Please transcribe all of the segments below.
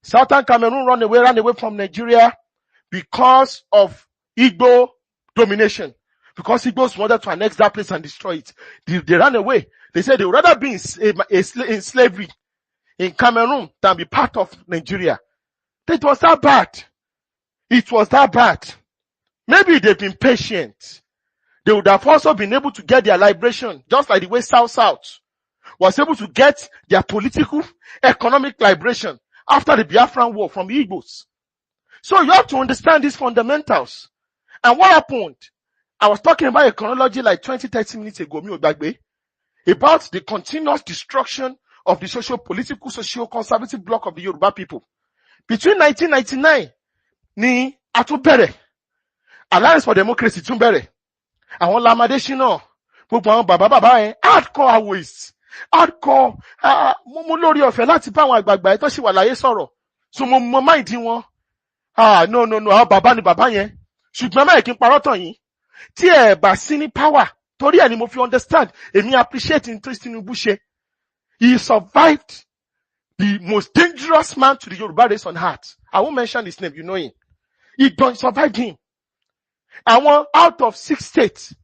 Southern Cameroon ran away from Nigeria because of Igbo domination. Because Igbos wanted to annex that place and destroy it. They ran away. They said they would rather be in slavery in Cameroon than be part of Nigeria. It was that bad. It was that bad. Maybe they've been patient. They would have also been able to get their liberation, just like the way South was able to get their political, economic liberation after the Biafran War from the Igbos. So you have to understand these fundamentals. And what happened? I was talking about a chronology like 20-30 minutes ago, about the continuous destruction of the socio-political, socio-conservative bloc of the Yoruba people. Between 1999, ni Atubere, Alliance for Democracy Tumbere, àwọn Lamade Shina, gbogbo àwọn bàbá hardcore awoist, hardcore, mo lórí ọ̀fẹ́ láti bá àwọn àgbààgbà ẹ̀ tó ṣì wà láyé sọ̀rọ̀. So mo mind wọn. No, àwọn bàbá ni bàbá yẹn. Ṣùgbọ́n mẹ́rin kí n parọ́ tàn yín. Tí ẹ bá sí ní power, torí ẹ̀ ni mo fi understand, èmi appreciate interest Tinubu ṣe. He survived the most dangerous man to the Yoruba race on earth. I won't mention his name, you know him. He survived him. Àwọn out of 6 states,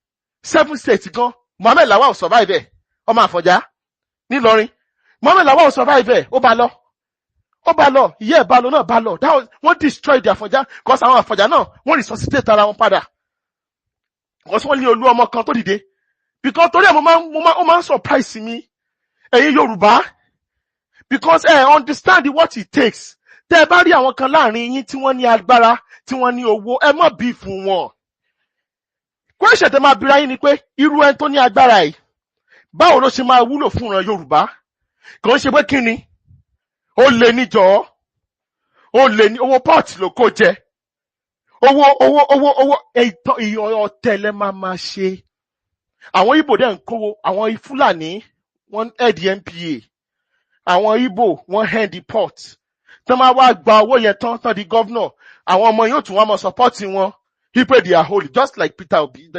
7 states gan, Mohammed Lawal survive ẹ̀. Ọmọ Àfọ̀njá, ní Ìlọrin. Mohammed Lawal survive ẹ̀, ó bá lọ. Yeah, bá lọ. That was, wọ́n destroy the Àfọ̀njá, because àwọn Àfọ̀njá náà, wọ́n resuscitate ara wọn padà. Because wọ́n ní olú ọmọ kan tó dìde. Because torí ẹ̀ mo máa ń surprise mi, ẹ̀yin Yorùbá. Because understand what it takes. Tẹ́ bá rí àwọn kan láàrin yín tí wọ́n ní agbára, tí wọ́n ní owó, ẹ má bí fún wọn. Question tẹ́ máa bira yín ni pé, irú ẹni tó ní agbára yìí, báwo ló ṣe máa wúlò fún ìran Yorùbá? Kò ń ṣe pé kí ni? Ó lè ní jọ̀ọ́. Ó lè ní owó pot ló kó jẹ. Owó ọ̀tẹ̀lẹ̀ máa ṣe. Àwọn Igbo dẹ̀ ń kówó, àwọn Fúlàní, wọ́n head NPA. Àwọn Igbo, wọ́n head the port. Tọ́ máa wá gba owó yẹn tán di governor. Àwọn ọmọ yóò tún wá mọ support wọn. He paid their holy, just like Peter Obi.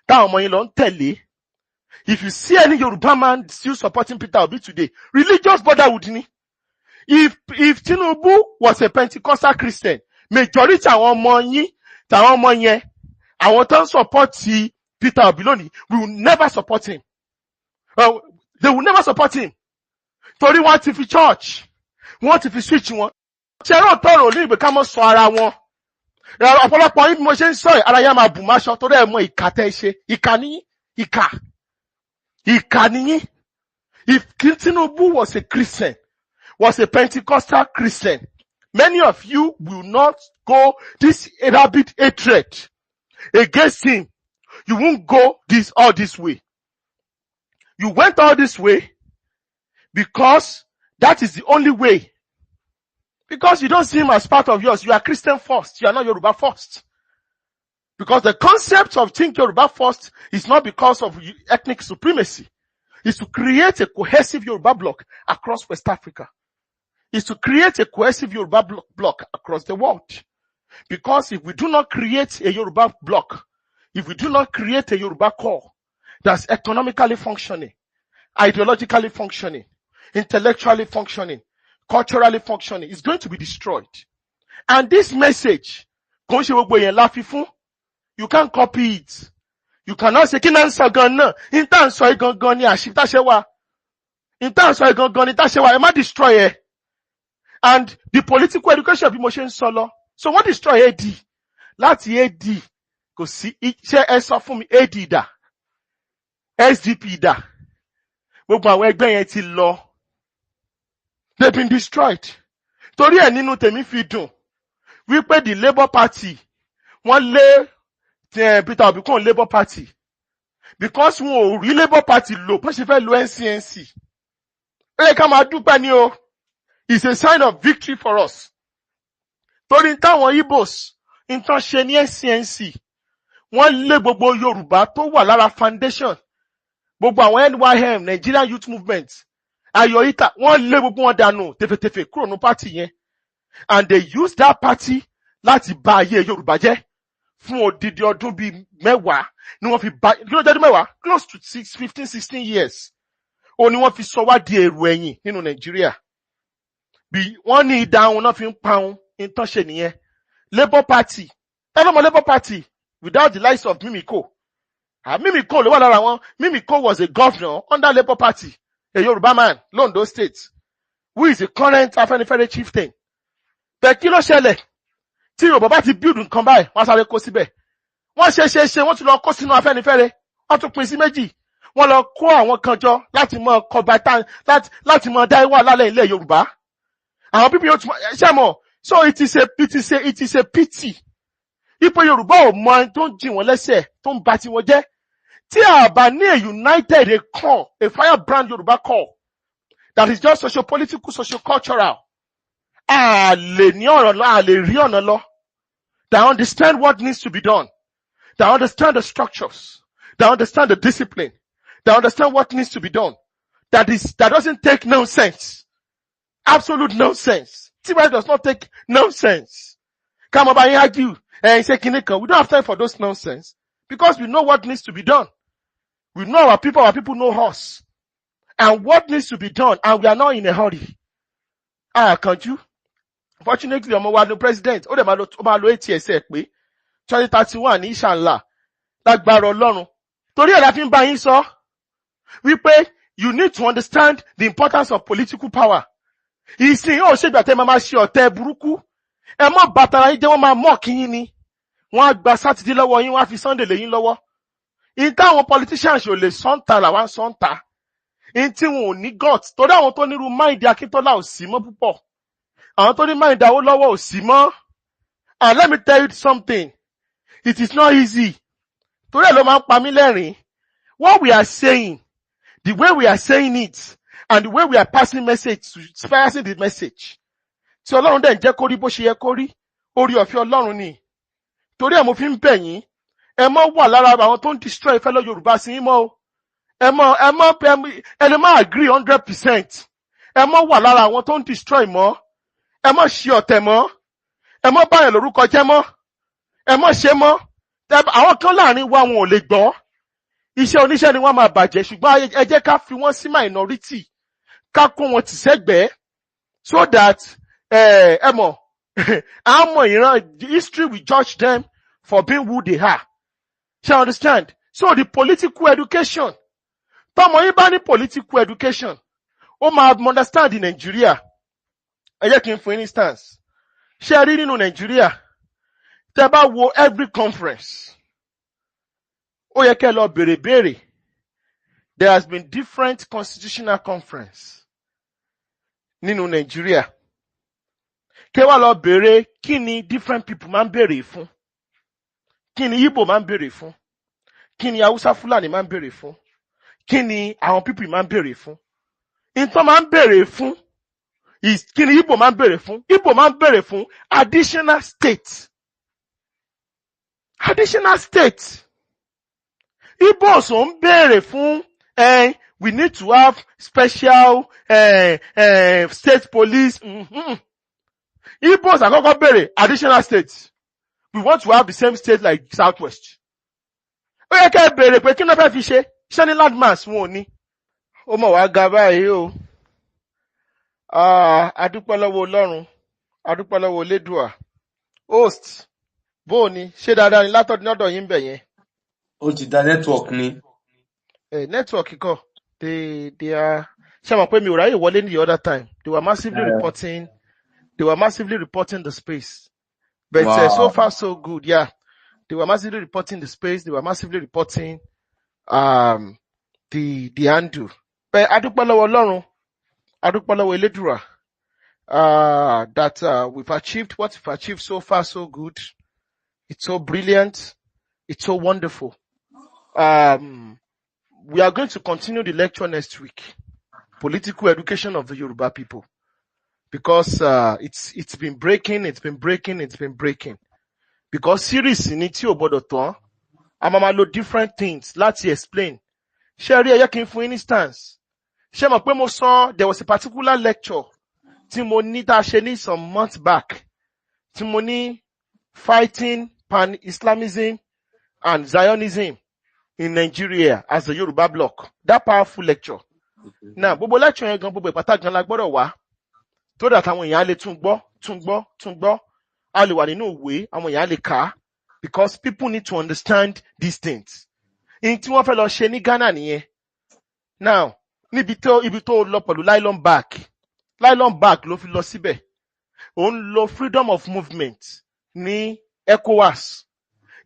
Táwọn ọmọ yín lọ ń tẹ̀lé. If you see any Yoruba man still supporting Peter Obi today, religious brotherhood ni. If Tinubu was a Pentecostal Christian, majority àwọn ọmọ yẹn, àwọn tó ń support Peter Obi lónìí, will never support him. They will never support him. Torí wọ́n ti fi church, wọ́n ti fi switch wọn. Ṣé ẹ̀rọ tọrọ ní ìgbé ká mọ́ sọ ara wọn? Ọ̀pọ̀lọpọ̀ yín bí mo ṣe ń sọ ẹ̀, ara yẹn máa bù máṣọ torí ẹ̀ mọ ìkà tẹ́ ṣe. Ìkà ni. If Tinubu was a Christian, was a Pentecostal Christian, many of you will not go this rabid hatred against him. You won't go all this way. You went all this way because that is the only way. Because you don't see him as part of yours. You are Christian first. You are not Yoruba first. Because the concept of think Yoruba first is not because of ethnic supremacy. It's to create a cohesive Yoruba bloc across West Africa. It's to create a cohesive Yoruba bloc across the world. Because if we do not create a Yoruba bloc, if we do not create a Yoruba core that's economically functioning, ideologically functioning, intellectually functioning, culturally functioning, it's going to be destroyed. And this message, you can't copy it. You cannot say, it might destroy it. And the political education of emotion solo. So what destroy AD? Láti AD. Kò sí, ṣé ẹ sọ fún mi AD dà? SDP dà? Gbogbo àwọn ẹgbẹ́ yẹn ti lọ. They've been destroyed. Torí ẹ̀ nínú tèmi fi dùn. Wípé the Labour Party, wọ́n lé Peter Obi kúrò Labour Party. Because wọn ò rí Labour Party lò, bó ṣe fẹ́ lo NCNC. Ó yẹ ká máa dúpẹ́ ni o. It's a sign of victory for us. Torí táwọn Igbos, ìtàn ṣe ní NCNC, wọ́n lé gbogbo Yorùbá tó wà lára foundation. Gbogbo àwọn NYM, Nigerian Youth Movement, Ayoita, wọ́n lé gbogbo wọn dànù tefetefe kúrò ní party yẹn. And they use that party láti bà ayé Yorùbá jẹ́. Fún odidi ọdún bíi mẹ́wàá, ni wọ́n fi bà, kí ló jẹ́ ọdún mẹ́wàá? Close to 15, 16 years. Ó ní wọ́n fi sọ wá di èrò ẹ̀yìn nínú Nigeria. bí wọ́n ní ìdáhùn náà fi ń paun ìtàn ṣe nìyẹn. Labour Party, tẹ́lọ́mọ Labour Party without the likes of Mimiko. Mimiko ló wà lára wọn. Mimiko was a governor under Labour Party, a Yoruba man, Londo State, who is the current Afenifere chieftain. Bẹ́ẹ̀ kí ló ṣẹlẹ̀? Tí Yorùbá bá ti build nǹkan báyìí, wọ́n sáré kó síbẹ̀. Wọ́n ṣe, wọ́n tún lọ kó sínú Afẹ́nifẹ́re. Wọ́n tún pín sí méjì. Wọ́n lọ kó àwọn kan jọ láti mọ kọ̀bátán, láti mọ dá ìwà lálẹ́ ilẹ̀ Yorùbá. Àwọn pípín yóò tún ṣe mọ̀. So it is a pity. Ipò Yorùbá ò mọ ẹni tó ń jì wọ́n lẹ́sẹ̀, tó ń ba ti wọn jẹ́. Tí a bá ní a united, a core, a firebrand Yorùbá core, that is just socio-political, socio-cultural, a lè ní ọ̀rọ̀ lọ, a lè rí ọ̀nà lọ. That understand what needs to be done. That understand the structures. That understand the discipline. That understand what needs to be done. That doesn't take nonsense. Absolute nonsense. TY does not take nonsense. Come over and argue and say, we don't have time for those nonsense. Because we know what needs to be done. We know our people know us. And what needs to be done, and we are not in a hurry. Can't you? Fortunately, ọmọ wa ni president, ó dẹ̀ máa lo 8 years ẹ̀ pé 2031 ní inshallah lágbára Ọlọ́run. Torí ẹ̀ la fi ń bá yín sọ wípé you need to understand the importance of political power. Ìsìn yóò ṣègbà tẹ́ máa ṣe ọ̀tẹ̀ burúkú. Ẹ mọ́ bàtàrà yín jẹ́ wọ́n máa mọ̀ kí yín ni. Wọ́n á gba Sátidé lọ́wọ́ yín, wọ́n á fi Sunday lé yín lọ́wọ́. In táwọn politicians ò lè sọ́ǹtà làwọn sọ́ǹtà. In tí wọn ò ní gut. Torí àwọn tó nírú Máìdí Akíntọ́lá ò sí mọ́ púpọ̀. Àwọn tó ní Máìdí Awólọ́wọ̀ ò sí mọ́. And let me tell you something. It is not easy. Torí ẹ̀ ló máa ń pa mí lẹ́rìn. What we are saying, the way we are saying it, and the way we are passing the message. Tí Ọlọ́run dẹ̀ ń jẹ́ kó rí bó ṣe yẹ kó rí, orí ọ̀fẹ́ Ọlọ́run ni. Torí ẹ̀ mo fi ń bẹ̀ yín, ẹ mọ́ wà lára àwọn tó ń destroy fellow Yorùbá sí yín mọ́ o. Ẹ lè má agree 100%. Ẹ mọ́ wà lára àwọn tó ń destroy mọ́. Ẹ mọ́ ṣe ọ̀tẹ̀ mọ́. Ẹ mọ́ báyàn lórúkọ jẹ́ mọ́. Ẹ mọ́ ṣe mọ́. Àwọn kan láàrin wa wọn ò lè gbọ́. Iṣẹ́ oníṣẹ́ ni wọ́n máa bàjẹ́, ṣùgbọ́n ẹ jẹ́ ká fi wọ́n sí minority. Ká kó wọn tì sẹ́gbẹ̀ẹ́. So that, ẹ mọ̀, àwọn ìran, history will judge them for being who they are. You understand? So the political education. Tọ́mọ yín bá ní political education, ó máa understand in Nigeria. Ẹ jẹ́ kí n fún instance. Ṣé rí nínú Nigeria? Tẹ́ bá wo every conference. Ó yẹ kẹ́ lọ béèrè. There has been different constitutional conference nínú Nigeria. Kẹ́ wá lọ béèrè kí ni different people máa ń béèrè fún. Kí ni Igbo máa ń béèrè fún. Kí ni Hausa Fulani máa ń béèrè fún. Kí ni àwọn people máa ń béèrè fún. Ìtàn máa ń béèrè fún. Kí ni Igbo máa ń béèrè fún. Igbo máa ń béèrè fún additional state. Additional state. Igbo so ń béèrè fún we need to have special state police. Igbos àkọ́kọ́ béèrè additional states. We want to have the same state like Southwest. Ó yẹ kẹ́ béèrè pé kí ló fẹ́ fi ṣe? Ṣé ní landmass wọn ò ní? Ó mọ̀ wá ga báyìí o. Adúpẹ́ lọ́wọ́ Ọlọ́run. Adúpẹ́ lọ́wọ́ Elédùà. Host, bó ni? Ṣé dáadáa ni látọ̀dọ̀ yín bẹ̀ yẹn? Ó ti da network ni. Network kọ́. They are. Ṣé mọ̀ pé mi ò ráyè wọlé ní the other time? They were massively reporting. They were massively reporting the space. But Wow. so far so good, yeah. They were massively reporting the space. They were massively reporting the handle. But adúpẹ́ lọ́wọ́ Ọlọ́run, adúpẹ́ lọ́wọ́ Elédùà, that we've achieved what we've achieved so far so good. It's so brilliant. It's so wonderful. We are going to continue the lecture next week. Political education of the Yoruba people. Because it's been breaking. Because series ní tí ò gbọdọ̀ tán, a máa lo different things láti explain. Ṣé rí ẹyẹ kí n fún instance? Ṣé mọ̀ pé mo sọ there was a particular lecture tí mo ní tá a ṣe ní some months back tí mo ní fighting pan-Islamism and Zionism in Nigeria as a Yoruba bloc. That powerful lecture. Now, gbogbo lecture yẹn gan gbogbo ìpàtà gan la gbọ́dọ̀ wá. so that àwọn èèyàn á lè tún gbọ́, á lè wà nínú ìwé, àwọn èèyàn á lè kà á, because people need to understand these things. In tí wọ́n fẹ́ lọ ṣe ní Ghana nìyẹn. Now, ibi tó lọ pẹ̀lú nylon bag ló fi lọ síbẹ̀. Ó ń lo freedom of movement ní ECOWAS.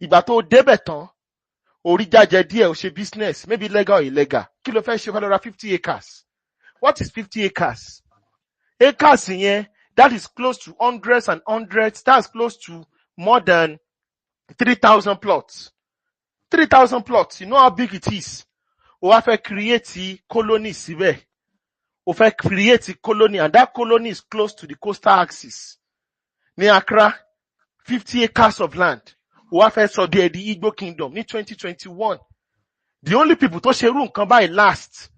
Ìgbà tó débẹ̀ tán, orí jájẹ díẹ̀ ó ṣe business, maybe legal or illegal. Kí ló fẹ́ ṣe? Ó fẹ́ lọ ra 50 acres. What is 50 acres? Acres yẹn, that is close to hundreds and hundreds. That's close to more than 3,000 plots. 3,000 plots. You know how big it is. Ó wá fẹ́ create colony síbẹ̀. Ó fẹ́ create colony, and that colony is close to the coastal axis. Ní Accra, 50 acres of land. Ó wá fẹ́ sọ díẹ̀ di Igbo Kingdom ní 2021. The only people tó ṣe irú nǹkan báyìí last.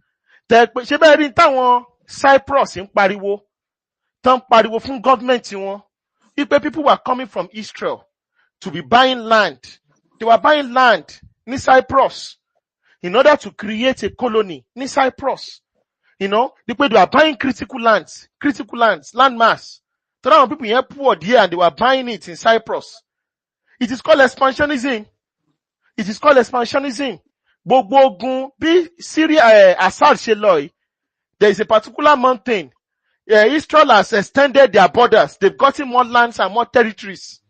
Ṣé bẹ́ẹ̀ rí táwọn Cyprus ń pariwo? Tán pariwo fún government wọn. Wípé people were coming from Israel to be buying land. They were buying land ní Cyprus in order to create a colony ní Cyprus. You know, they were buying critical lands, land mass. So now people here poor there and they were buying it in Cyprus. It is called expansionism. Gbogbo ogun bí Syria, Assad ṣe lọ, there is a particular mountain. Israel has extended their borders. They've gotten more lands and more territories.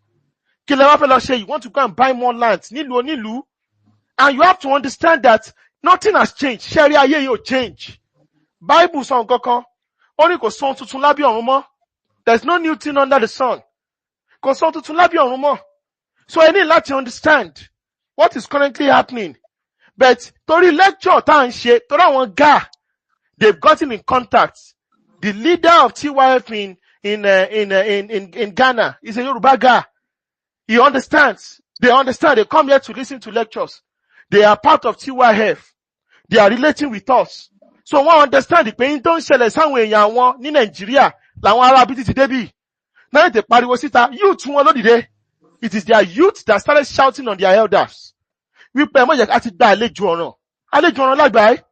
Kí lẹ wá fẹ́ lọ ṣe? You want to go and buy more lands. Nílùú. And you have to understand that nothing has changed. Sharia ayé yóò change. Bible sọ nǹkan kan. Ó ní kò sọ tuntun lábẹ́ ọ̀run mọ́. There's no new thing under the sun. Kò sọ tuntun lábẹ́ ọ̀run mọ́. So I need to understand what is currently happening. But torí lecture tá à ń ṣe, torí àwọn GA, they've gotten in contact. The leader of TYF in Ghana is a Yoruba GA. He understands. They understand. They come here to listen to lectures. They are part of TYF. They are relating with us. So wọ́n understand pé in tó ń ṣẹlẹ̀ sáwọn èèyàn wọn ní Nàìjíríà làwọn ará bí ti débì. Náà tẹ pariwo síta, youth wọn lódìde. It is their youth that started shouting on their elders. Wípé ẹ má jẹ́ ká ti gba àlejò ọ̀ràn lágbàáyé.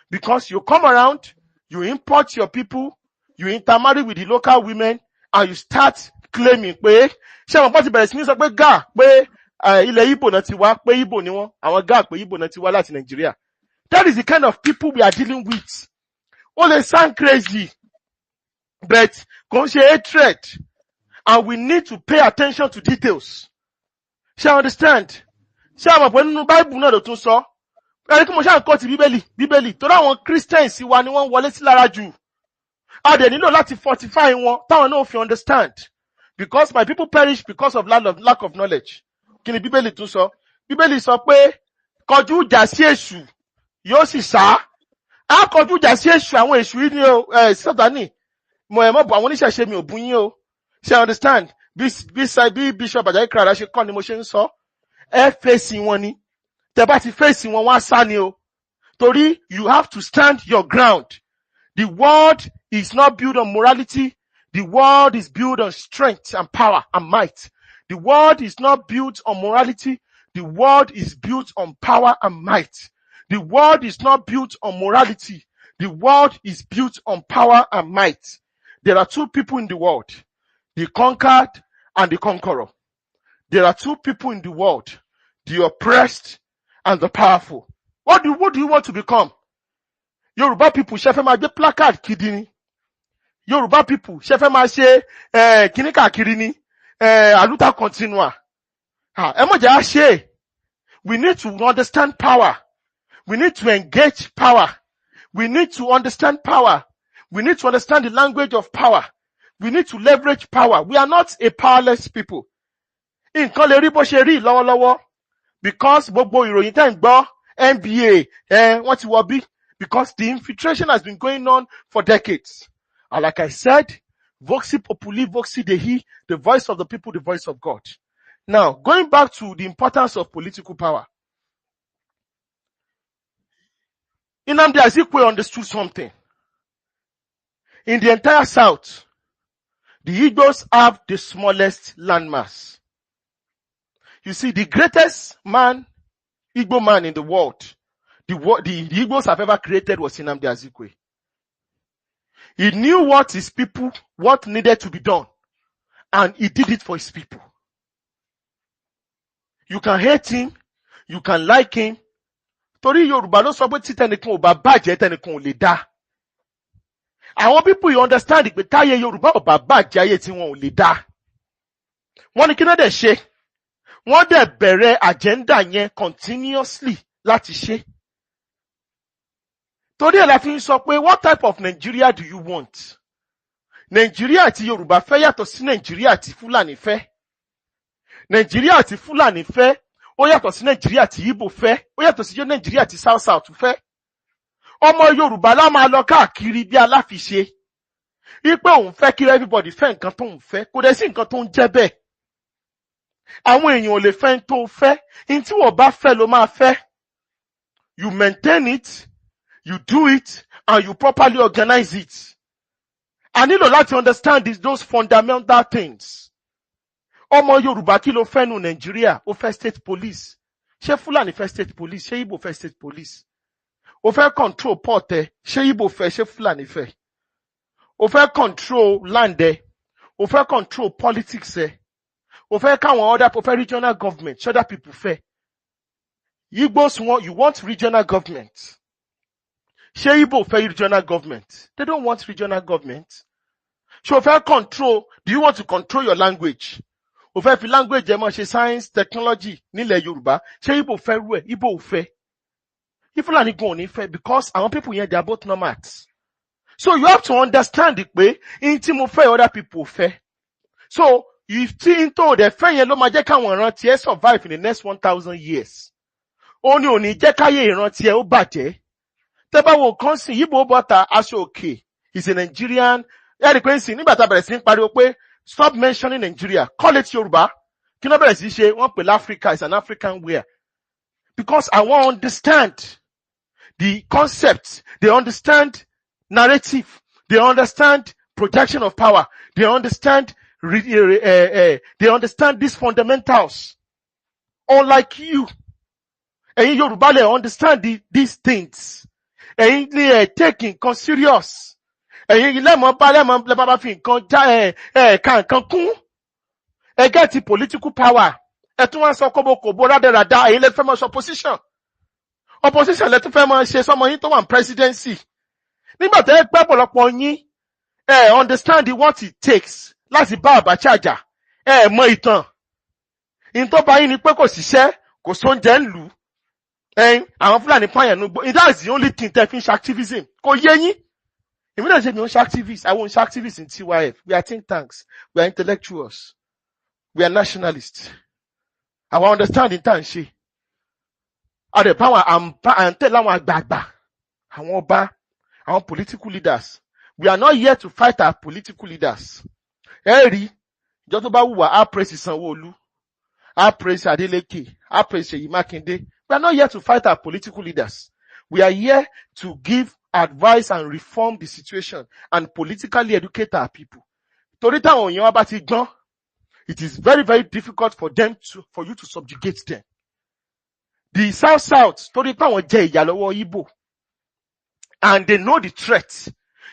Because you come around, you import your people, you intermarry with the local women, and you start claiming pé ṣé àwọn pọ́n ti bẹ̀rẹ̀ sí ní sọ pé GA pé ilẹ̀ Igbo náà ti wá, pé Igbo ni wọ́n, àwọn GA pé Igbo náà ti wá láti Nàìjíríà. That is the kind of people we are dealing with. Oh, they sound crazy, but kò ń ṣe hatred, and we need to pay attention to details. Shall understand? Shall we nínú Bible náà ló tún sọ? Ẹni kí mo ṣáà kọ́ ti Bíbélì, torí àwọn Christians wa ni wọ́n wọlé sí lára jù. A dẹ̀ nílò láti fortify wọn, táwọn náà fi understand. Because my people perish because of lack of knowledge. Kí ni Bíbélì tún sọ? Bíbélì sọ pé kọjú ìjà sí èṣù yóò sì sá. Á kọjú ìjà sí èṣù, àwọn èṣù yìí ni o, Sátánì. Mo ẹ̀ mọ́ bọ̀ àwọn oníṣẹ̀ṣe mi ò bú yín o. Ṣé understand? Bí Bishop Ajayi Crowther ṣe kọ́ ni mo ṣe ń sọ. Ẹ fèsì wọn ni. Tẹ́ bá ti fèsì wọn wá sá ni o. Torí you have to stand your ground. The world is not built on morality. The world is built on strength and power and might. The world is not built on morality. The world is built on power and might. The world is not built on morality. The world is built on power and might. There are two people in the world, the conquered and the conqueror. There are two people in the world, the oppressed and the powerful. What do you want to become? Yoruba people, ṣé fẹ́ máa gbé placard kiri ni? Yoruba people, ṣé fẹ́ máa ṣe kíní káàkiri ni? Àlùtà continua. Ẹ mọ̀ jẹ́ á ṣe. We need to understand power. We need to engage power. We need to understand power. We need to understand the language of power. We need to leverage power. We are not a powerless people. Nǹkan lè rí bó ṣe rí lọ́wọ́lọ́wọ́. Because gbogbo ìròyìn tẹ́ ń gbọ́, NBA, wọ́n ti wọ bí. Because the infiltration has been going on for decades. And like I said, Voxi Populi, Voxi Dei, the voice of the people, the voice of God. Now, going back to the importance of political power. Nnamdi Azikiwe understood something. In the entire South, the Igbos have the smallest landmass. You see, the greatest man, Igbo man in the world, the Igbos have ever created was Nnamdi Azikiwe. He knew what his people, what needed to be done. And he did it for his people. You can hate him, you can like him. Torí Yorùbá ló sọ pé tí tẹnìkan ò bá bàjẹ́ tẹnìkan ò lè dá. Àwọn people you understand pé táyé Yorùbá ò bá bàjẹ́ ayé tí wọn ò lè dá. Wọ́n ní kí náà dẹ̀ ṣe. Wọ́n dẹ̀ bẹ̀rẹ̀ agenda yẹn continuously láti ṣe. Torí ẹ̀ la fi ń sọ pé what type of Nigeria do you want? Nigeria àti Yorùbá fẹ́ yàtọ̀ sí Nigeria àti Fúlàní fẹ́. Nigeria àti Fúlàní fẹ́ ó yàtọ̀ sí Nigeria àti Igbo fẹ́, ó yàtọ̀ sí Nigeria àti South South fẹ́. Ọmọ Yorùbá lá máa lọ káàkiri bí aláfiṣe. Wípé òun fẹ́ kí everybody fẹ́ nǹkan tó ń fẹ́, kò dẹ̀ sí nǹkan tó ń jẹ́ bẹ́ẹ̀. Àwọn èèyàn ò lè fẹ́ tó fẹ́, in tí wọ́n bá fẹ́ ló máa fẹ́. You maintain it, you do it, and you properly organize it. I need to understand those fundamental things. Ọmọ Yorùbá kí ló fẹ́ nu Nigeria, ó fẹ́ state police. Ṣé Fúlàní fẹ́ state police, ṣé Igbo fẹ́ state police? Ó fẹ́ control port ẹ, ṣé Igbo fẹ́, ṣé Fúlàní fẹ́? Ó fẹ́ control land ẹ, ó fẹ́ control politics ẹ. Ó fẹ́ káwọn other ó fẹ́ regional government, ṣé other people fẹ́? Igbos you want regional government. Ṣé Igbo fẹ́ regional government? They don't want regional government. Ṣé ó fẹ́ control, do you want to control your language? Ó fẹ́ fi language ẹ mọ́ ṣe science, technology nílẹ̀ Yorùbá. Ṣé Igbo fẹ́ rú ẹ̀? Igbo ò fẹ́. Fúlàní gan ò ní fẹ́ because àwọn people yẹn they are both nomads. So you have to understand pé in tí mo fẹ́ other people fẹ́. So if tí n tó dẹ̀ fẹ́ yẹn ló máa jẹ́ káwọn ìran tiẹ̀ survive in the next 1,000 years. Ó ní ò ní jẹ́ káyé ìran tiẹ̀ ó bàjẹ́. Tẹ́ bá wo kan sìn Igbo bọ́ta aṣọ òkè is a Nigerian. Ẹ̀rí pé ń sìn nígbà tá a bẹ̀rẹ̀ sí ń pariwo pé stop mentioning Nigeria, call it Yorùbá. Kí ló bẹ̀rẹ̀ sí ṣe wọ́n pè l'Africa is an African wear. Because I want to understand the concept, they understand narrative, they understand projection of power, they understand these fundamentals. Unlike you, ẹ̀yin Yorùbá lè understand these things. Ẹ̀yin lè take nǹkan serious. Ẹ̀yin lẹ́mọ̀ bá fi nǹkan já ka nǹkan kún. Ẹ get the political power. Ẹ tún wá sọ kóbókòbó rádaràda, ẹ̀yin lè fẹ́ mọ́ opposition. Opposition lè tún fẹ́ mọ́ ṣe sọmọ yín tó wà ní presidency. Nígbà tẹ́ pẹ́ pọ̀lọpọ̀ yín, understand what it takes láti bá Abacha jà. Mọ ìtàn. In tó bá yín ni pé kò síṣẹ́, kò sóúnjẹ ń lù. Àwọn Fúlàní pààyàn ló gbọ́. That's the only thing tẹ́ fi ń ṣe activism. Kò yé yín. Èmi náà ṣe mi ò ń ṣe activist. I won't ṣe activist in TYF. We are think tanks. We are intellectuals. We are nationalists. I will understand in time ṣe. Àdè power à ń tẹ̀lé àwọn àgbààgbà. Àwọn ọba. Àwọn political leaders. We are not here to fight our political leaders. Rí, ìjọ tó bá wùwà, á praise Sanwó-Olú. Á praise Adeleke. Á praise Ṣèyí Mákindé. We are not here to fight our political leaders. We are here to give advice and reform the situation and politically educate our people. Torí táwọn èèyàn bá ti gbọ́n, it is very, very difficult for you to subjugate them. The South, torí táwọn jẹ ìyà lọ́wọ́ Igbo, and they know the threat.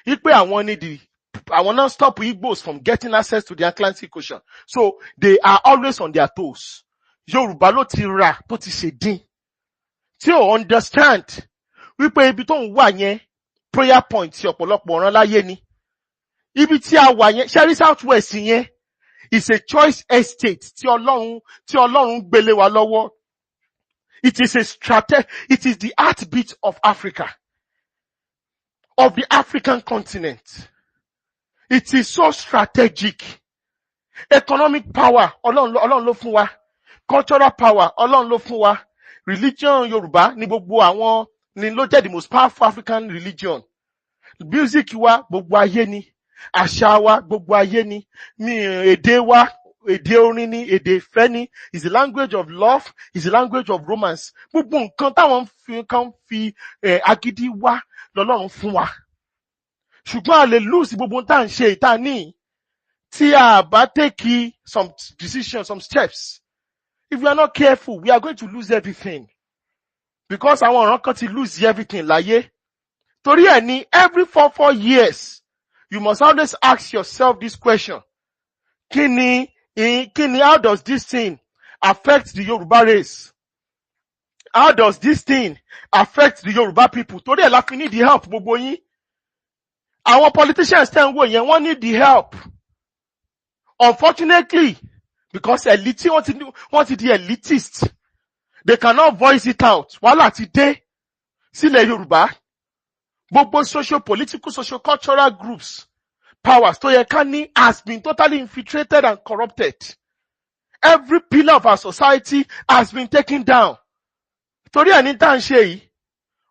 Ipe àwọn not stop Igbos from getting access to the Atlantic Ocean. So they are always on their toes. Yorùbá ló ti rà tó ti ṣe dín. Tí o understand wípé ibi tó ń wà yẹn prayer point tí ọ̀pọ̀lọpọ̀ ọ̀ràn láyé ni. Ibi tí a wà yẹn, Sherry Southwest yẹn is a choice estate tí Ọlọ́run gbélé wa lọ́wọ́. It is the heartbeat of Africa, of the African continent. It is so strategic. Economic power, Ọlọ́run ló fún wa. Cultural power, Ọlọ́run ló fún wa. Religion Yorùbá ni gbogbo àwọn ni ló jẹ́ the most powerful African religion. Music wa gbogbo ayé ni. Àṣà wa gbogbo ayé ni. Èdè wa, èdè orin ni, èdè ìfẹ́ ni. Is the language of love, is the language of romance. Gbogbo nǹkan táwọn kan fi agídí wá lọ́lọ́run fún wa. Ṣùgbọ́n a lè lose gbogbo tá à ń ṣe ìta ní tí a bá take some decisions, some steps. If we are not careful, we are going to lose everything. Because àwọn ọ̀ràn kan ti lose everything láyé. Torí ẹ̀ ní every 4 years, you must always ask yourself this question. How does this thing affect the Yoruba race? How does this thing affect the Yoruba people? Torí ẹ̀ la fi need the help gbogbo yín. Àwọn politicians tẹ́ ń wò yẹn, wọ́n need the help. Unfortunately, because want ti di elitist, they cannot voice it out. Wàhálà ti dé sílẹ̀ Yorùbá. Gbogbo socio-political, socio-cultural groups, powers tó yẹ ká ní has been totally infiltrated and corrupted. Every pillar of our society has been taken down. Torí ẹni tá ń ṣe yìí,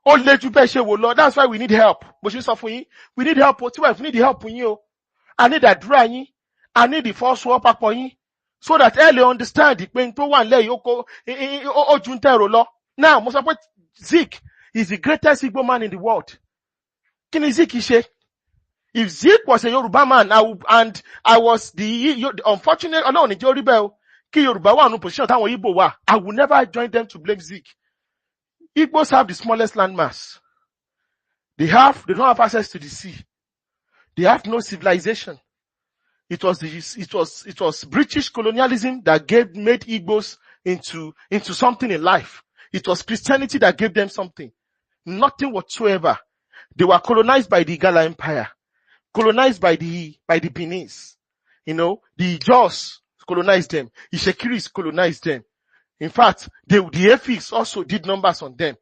ó lè ju bẹ́ẹ̀ ṣe wò lọ. That's why we need help. Bó ṣe sọ fún yín, we need help. Tí wàá fi need help yín o. I need àdúrà yín. I need the ìfọwọ́sowọ́pọ̀ yín. So that ẹ lè understand pé n tó wà nílẹ̀ yìí ó ju ń tẹ̀rọ lọ. Now, mo sọ pé Zik is the greatest Igbo man in the world. Kí ni Zik ṣe? If Zik was a Yoruba man, I was the unfortunate, Ọlọ́run níjẹ́ orí bẹ́ẹ̀ o, kí Yorùbá wà nínú position táwọn Igbo wà, I will never join them to blame Zik. Igbos have the smallest landmass. They don't have access to the sea. They have no civilization. It was British colonialism that made Igbos into something in life. It was Christianity that gave them something. Nothing whatsoever. They were colonized by the Igala Empire, colonized by the Benis. The Ijaws colonized them. Ishekiris colonized them. In fact, the Efik also did numbers on them.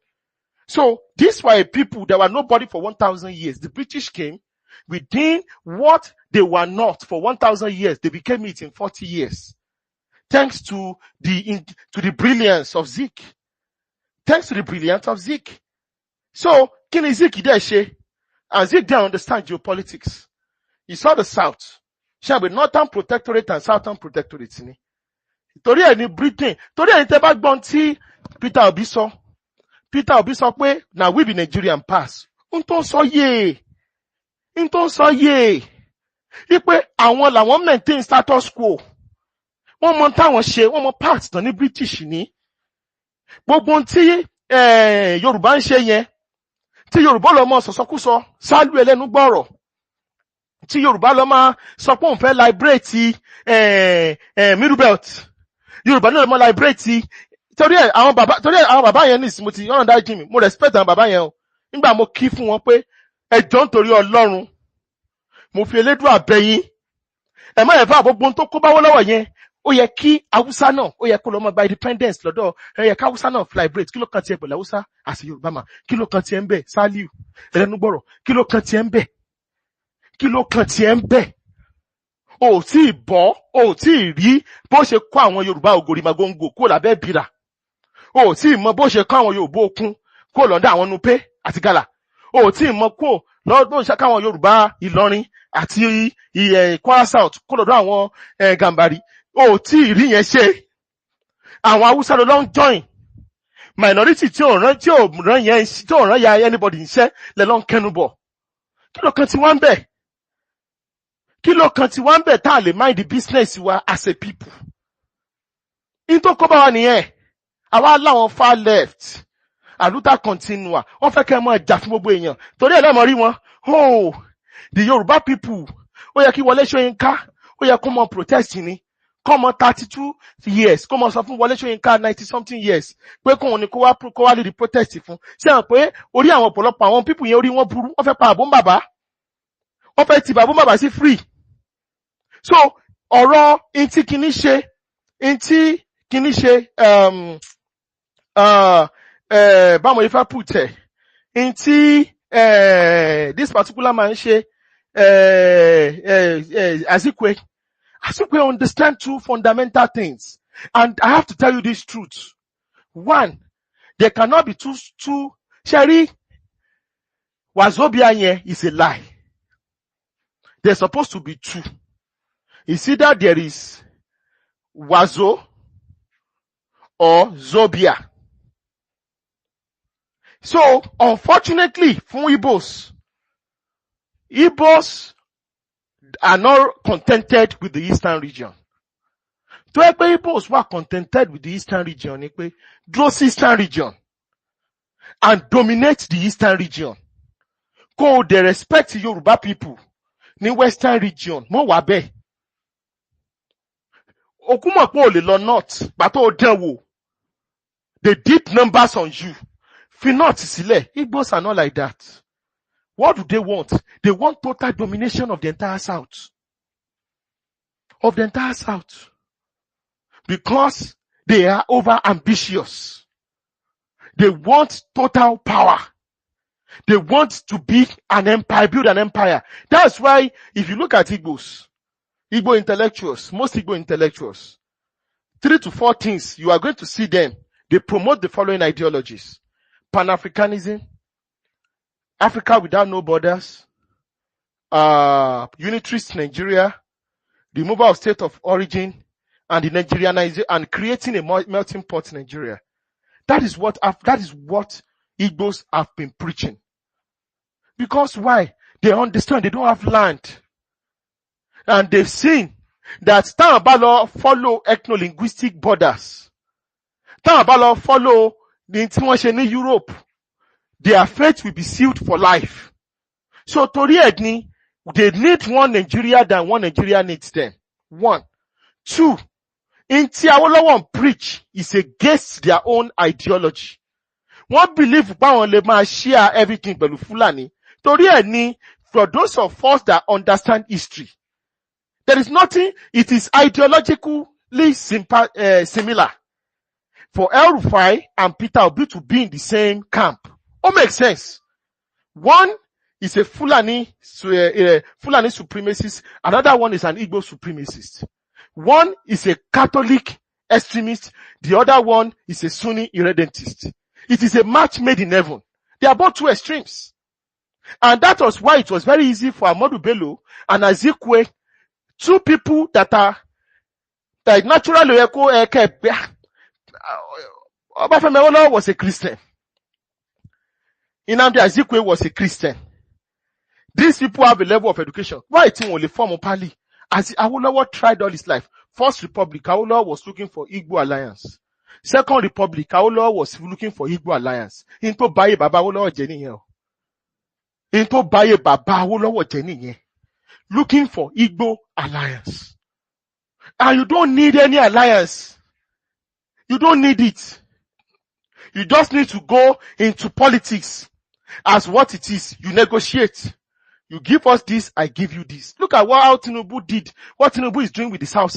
So these were people that were nobody for 1,000 years. The British came within what they were not for 1,000 years. They became it in 40 years. Thanks to the brilliance of Zik. Thanks to the brilliance of Zik. So, kini Zik ideshe? And Zik didn't understand geopolitics. He saw the South. Shall be Northern Protectorate and Southern Protectorate. Torí ẹ̀ ní Britain, torí ẹ̀ ní tẹ́ bá gbọ́n tí Peter Obi sọ pé, na we be Nigerian pass. N tó sọ yé. Wípé àwọn làwọn maintain status quo. Wọ́n mọ táwọn ṣe, wọ́n mọ parts tán ní British ní. Gbogbo tí Yorùbá ń ṣe yẹn, tí Yorùbá lọ mọ sọ̀sọ́kúsọ, sálú ẹlẹ́nu gbọ́rọ̀. Tí Yorùbá lọ máa sọ pé òun fẹ́ liberate Middle Belt. Yorùbá náà mọ liberate. Torí àwọn bàbá yẹn ní mo ti yọ́nà dájú mi, mo respect àwọn bàbá yẹn o. Nígbà mo kí fún wọn pé ẹjọ́ nítorí Ọlọ́run, mo fi elédùn àbẹ̀yìn. Ẹ má yẹ fún àbọ̀gbọ́n tó kó báwọ́ lọ́wọ́ yẹn. Ó yẹ kí Hausa náà, ó yẹ kó lọ mọ gba independence lọ́dọ̀, ẹ yẹ kí Hausa náà liberate. Kí ló kan tiẹ̀ pẹ̀lú Hausa àti Yorùbá mà? Kí ló kan tiẹ̀ ń bẹ̀? Saliu, ẹlẹ́nu gbọ́rọ̀. Kí ló kan tiẹ̀ ń bẹ̀? O tí bọ́, o tí rí bó ṣe kó àwọn Yorùbá ògòrì magongo kó lábẹ́ bìrà. O tí mọ bó ṣe kó àwọn Yorùbá okun kó lọ́dọ̀ àwọn Nupe àti Gala. O tí mọ kó lọ́dọ̀ ṣe káwọn Yorùbá Ìlọrin àti Kwara South kó lọ́dọ̀ àwọn Gàmbàrí. O tí rí yẹn ṣe. Àwọn Hausa ló ń join. Minority tí ò rán ya anybody níṣẹ́ lẹ lọ ń kẹnu bọ̀. Kí ló kan tí wọ́n ń bẹ̀? Kí ló kan tí wọ́n ń bẹ̀ tá a lè mind the business wa as a people? In tó kó bá wa nìyẹn. Àwa láwọn far left. Àlùtà continua. Wọ́n fẹ́ kẹ́ mọ́ ẹja fún gbogbo èèyàn. Torí ẹ̀ lẹ́mọ̀ rí wọn. Oh, the Yoruba people. Ó yẹ kí Wọlé Ṣóyínká. Ó yẹ kó mọ protest ni. Kó mọ 32 years. Kó mọ sọ fún Wọlé Ṣóyínká 90 something years. Pé kóun ni kó wá lead the protest fún. Ṣé àwọn pé orí àwọn ọ̀pọ̀lọpọ̀ àwọn people yẹn orí wọn burú. Wọ́n fẹ́ pa àbó bàbá. Wọ́n fẹ́ ti bàbá bàbá sí free. So, ọ̀rọ̀ intí kìíní ṣe, báwo ifá pùtẹ̀, intí, this particular man ṣe, Azikwe understand two fundamental things. And I have to tell you this truth. One, there cannot be two, Sherry, Wazobia here is a lie. There's supposed to be two. It's either there is Wazo or Zobia. So, unfortunately, for Igbos are not contented with the Eastern region. To Igbos were contented with the Eastern region, draw Eastern region and dominate the Eastern region. They respect Yoruba people. ní Western region, mọ́ wà bẹ́ẹ̀. Okú mọ̀ pé ò lè lọ north, pàtó ó dán wò. They did numbers on you. Fi north sílẹ̀. Igbos are not like that. What do they want? They want total domination of the entire South. Of the entire South. Because they are over ambitious. They want total power. They want to be an empire, build an empire. That's why if you look at Igbos, Igbo intellectuals, most Igbo intellectuals, 3 to 4 things you are going to see them. They promote the following ideologies: Pan-Africanism, Africa without no borders, unitarist Nigeria, removal of state of origin, and the Nigerianization, and creating a melting pot Nigeria. That is what Igbos have been preaching. Because why? They understand they don't have land. And they've seen that Tanabalo follow ethno-linguistic borders. Tanabalo follow the international Europe. Their fate will be sealed for life. So Tori Edni, they need one Nigeria than one Nigeria needs them. 1. 2. Inti Awolowo preach is against their own ideology. One believe báwọn lè máa share everything pẹ̀lú Fulani. Torí ẹ̀ ni, for those of us that understand history, there is nothing, it is ideologically similar for El-Rufai and Peter Obi to be in the same camp. It makes sense. One is a Fulani supremacist, another one is an Igbo supremacist. One is a Catholic extremist, the other one is a Sunni irredentist. It is a match made in heaven. They are both two extremes. And that was why it was very easy for Ahmadu Bello and Azikwe, two people that are naturally Obafemi Awolowo was a Christian. Nnamdi Azikwe was a Christian. These people have a level of education. Why it only form a party? As Awolowo tried all his life. First Republic, Awolowo was looking for Igbo alliance. Second Republic, Awolowo was looking for Igbo alliance. Into Baye Baba Awolowo jeni yen. Into Baye Baba Awolowo jeni yen. Looking for Igbo alliance. And you don't need any alliance. You don't need it. You just need to go into politics as what it is. You negotiate. You give us this, I give you this. Look at how Tinubu did, what Tinubu is doing with the South.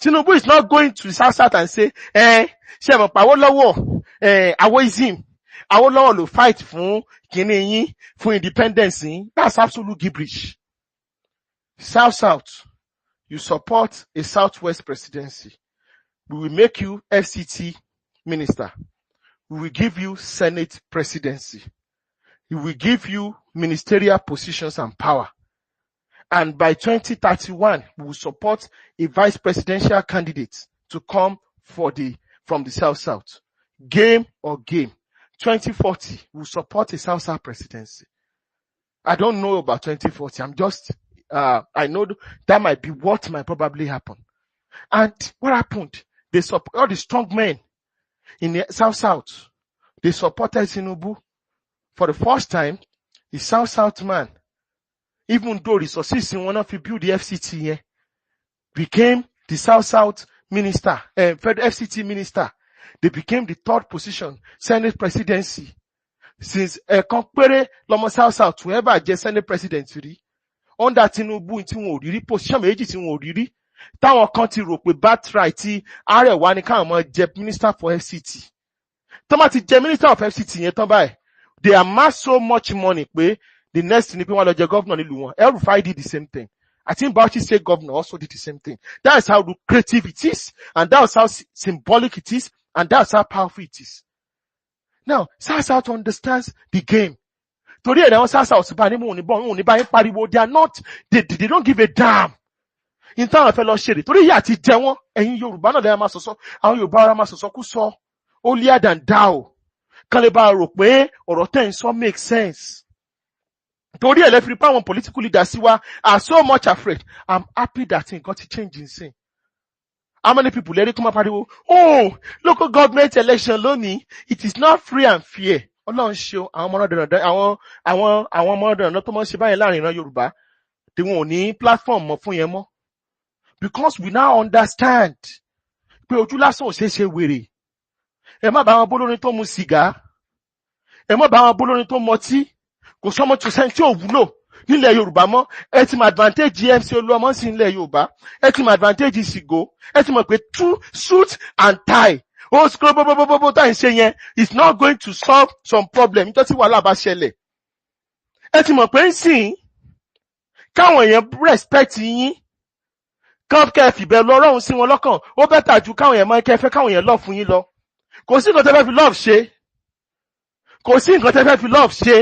Tinubu is not going to the South and say, Shemo Awolowo, Awoism, Awolowo lo fight fún kini for independence. That's absolute gibberish. South, you support a Southwest presidency. We will make you FCT minister. We will give you Senate presidency. We will give you ministerial positions and power. And by 2031, we will support a vice presidential candidate to come from the South. Game or game. 2040, we will support a South presidency. I don't know about 2040. I know that might be what might probably happen. And what happened? They support all the strong men in the South. They supported Tinubu. For the first time, the South man, even though resources in one of you build the FCT became the South minister, federal FCT minister. They became the third position, Senate presidency. Since compare Lomo South to ever just Senate presidency, under Tinubu tí wọ́n ò rí position méjì tí wọ́n ò rí táwọn kan ti rò pé birthright tí Arewa ní káwọn máa jẹ minister for FCT. Tó bá ti jẹ minister of FCT yẹn tán báyìí, they amass so much money pé the next thing, people want to governor nílùú wọn. El-Rufai did the same thing. I think Bauchi State governor also did the same thing. That's how lucrative it is, and that's how symbolic it is, and that's how powerful it is. Now, South understands the game. Torí ẹ̀ South bá ní mò ní bá yín pariwo, they don't give a damn. In táwọn fẹ́ lọ ṣeré, torí ìyà ti jẹ wọ́n, ẹ̀yin Yorùbá náà lẹ́yìn máa sọ̀sọ́, àwọn Yorùbá ara máa sọ̀sọ́ kú sọ, holier than thou. Kan lè bá rò pé ọ̀rọ̀ tẹ́ ń sọ make sense. Torí ẹ̀ lẹ́fìrí pàwọn political leaders are so much afraid. I'm happy that thing got to change in sin. How many people let it come up and go, oh, local government election lónìí, it is not free and fair. Ọlọ́run ṣe àwọn ọmọ ọ̀dọ̀ tó mọ́ ṣe báyìí láàrin ìran Yorùbá. tí wọn ò ní platform mọ́ fún yẹn mọ́. Because we now understand pé ojú lásán ò ṣeé ṣe wèrè. Ẹ má bá wọn bólórin tó mu sìgá. Ẹ má bá wọn bólórin tó mọtí. Kò sọ́mọ tòṣẹ́ tí ò wúlò nílẹ̀ Yorùbá mọ́. Ẹ ti mọ advantage MC Olúọmọ sí nílẹ̀ Yorùbá. Ẹ ti mọ advantage Sìgò. Ẹ ti mọ̀ pé suit and tie. Ó scroll bóbóbóbó tá à ń ṣe yẹn is not going to solve some problem nítorí tí wàhálà bá ṣẹlẹ̀. Ẹ ti mọ̀ pé ń sìn káwọn èèyàn respect yín. Kán kẹ́ fìbẹ̀ lọ Ọlọ́run sí wọn lọ́kàn. Ó bẹ́tà ju káwọn èèyàn máa kẹ́ fẹ́ káwọn èèyàn love fún yín lọ. Kò sí nǹkan tẹ́ fẹ́ fi love ṣe. Kò sí nǹkan tẹ́ fẹ́ fi love ṣe.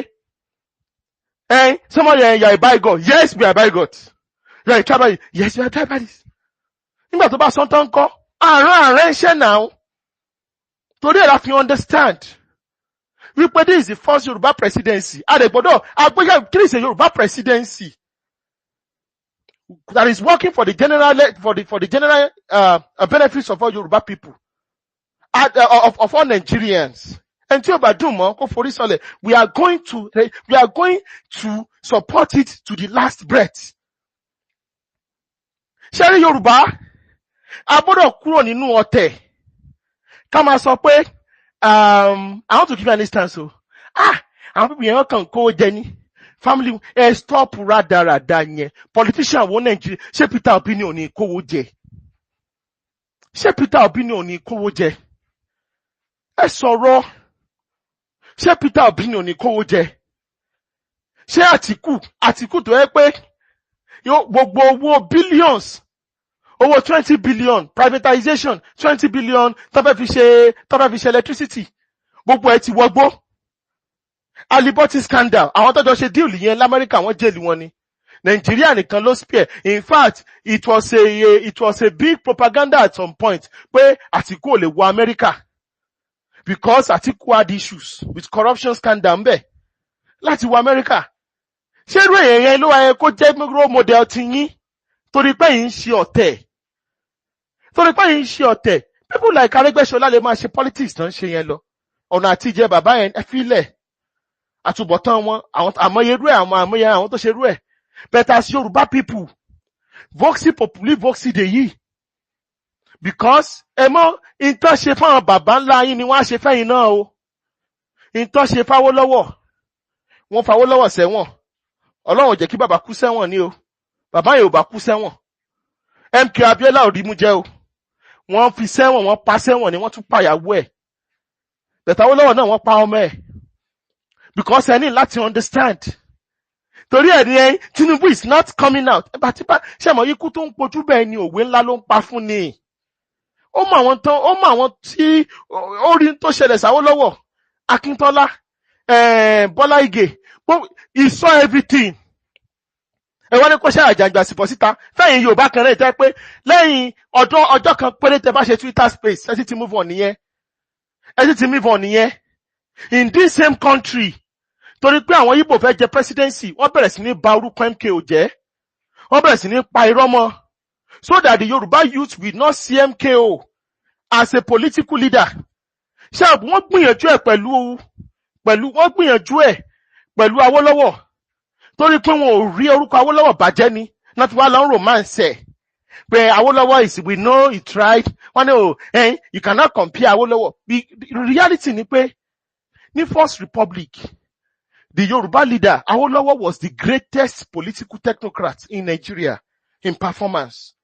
Somebody you are a bigot. Yes, we are bigots. You are a tribalist. Yes, we are tribalists. Nígbà tó bá sọ tán kọ́, ààrẹ ń ṣẹ́ náà. Torí ẹ̀rọ fi understand. Wípé this is the first Yoruba presidency. Àdègbọ́dọ̀ àgbéyà kí ni ṣe Yoruba presidency that is working for the general benefits of all Yoruba people, of all Nigerians. And tí ó bá dùn mọ́ kó forí sọlẹ̀, we are going to support it to the last breath. Ṣé rí Yorùbá a gbọ́dọ̀ kúrò nínú ọ̀tẹ̀ ká máa sọ pé I want to give you an instance o. Àwọn people yẹn kàn kó jẹ ní family stop rádaràda yẹn. Politician wo Nàìjíríà ṣé Peter Obi ni ò ní kówó jẹ? Ṣé Peter Obi ni ò ní kówó jẹ? Ẹ sọ̀rọ̀. Ṣé Peter Obi ni ò ní kówó jẹ? Ṣé Àtìkù tó yẹ pé gbogbo owó billions, owó 20 billion privatization 20 billion tó fẹ́ fi ṣe electricity gbogbo ẹ̀ ti wọgbó. Aliboti scandal àwọn tó jọ ṣe deal yẹn l'Amẹ́ríkà wọ́n jẹ́lì wọn ni. Nàìjíríà nìkan ló spare. In fact, it was a big propaganda at some point pé Àtìkù ò lè wọ Amẹ́ríkà because Àtìkù had issues with corruption scandal ńbẹ̀ láti wọ Amẹ́ríkà. Ṣé irú èèyàn yẹn ló wáyé kó jẹ́ role model ti yín torí pé yín ń ṣe ọ̀tẹ̀? Torí pé yín ń ṣe ọ̀tẹ̀. People like Arẹ́gbẹ́ṣọlá lè máa ṣe politics tán ṣe yẹn lọ. Ọ̀nà àtijẹ́ bàbá yẹn ẹ fílẹ̀. Àtúbọ̀tán wọn àmọye irú ẹ̀ àwọn tó ṣe irú ẹ̀. But as Yoruba people, voxy populi voxy de yìí. Because ẹmọ́ ìtọ́ ṣe fáwọn bàbá ńlá yín ni wọ́n á ṣe fẹ́yìn náà o. Ìtọ́ ṣe fáwọ́lọ́wọ́. Wọ́n fáwọ́lọ́wọ́ sẹ́wọ̀n. Ọlọ́run ò jẹ́ kí bàbá kú sẹ́wọ̀n ni o. Bàbá yẹn ò bá kú sẹ́wọ̀n. MK Abiola ò rí mú jẹ́ o. Wọ́n fi sẹ́wọ̀n, wọ́n pa sẹ́wọ̀n ni wọ́n tún pa ìyàwó ẹ̀. But Awólọ́wọ̀ náà wọ́n pa ọmọ ẹ̀. Because ẹ ní láti understand. Torí ẹ̀ ní Tinubu is not coming out. Ṣé àmọ́ ikú tó ń pojú bẹ́ẹ̀ ni òwe ńlá ló ń pa fún ni. Ó mọ àwọn tí orí tó ṣẹlẹ̀ s'Awólọ́wọ̀, Akíntọ́lá, Bọ́lá Ìgè, he saw everything. Ẹ wá ní kó ṣe àjàgbà sípò síta. Fẹ́yìn Yorùbá kan rẹ̀ tẹ́ pé lẹ́yìn ọjọ́ kan péré tẹ́ bá ṣe Twitter space, ẹ sì ti move on nìyẹn. In this same country, torí pé àwọn Igbo fẹ́ jẹ presidency, wọ́n bẹ̀rẹ̀ sí ní ba orúkọ MKO jẹ́. Wọ́n bẹ̀rẹ̀ sí ní pa irọ́ mọ́. So that the Yoruba youth will not see MKO as a political leader. Ṣé wọ́n gbìyànjú ẹ̀ wọ́n gbìyànjú ẹ̀ pẹ̀lú Awólọ́wọ̀. Torí pé wọn ò rí orúkọ Awólọ́wọ̀ bàjẹ́ ni, not wá lọ romance ẹ̀. Pé Awólọ́wọ̀ is, we know he tried. Wọ́n ní you cannot compare Awólọ́wọ̀. The reality ni pé, ní First Republic, the Yoruba leader, Awólọ́wọ̀ was the greatest political technocrat in Nigeria in performance.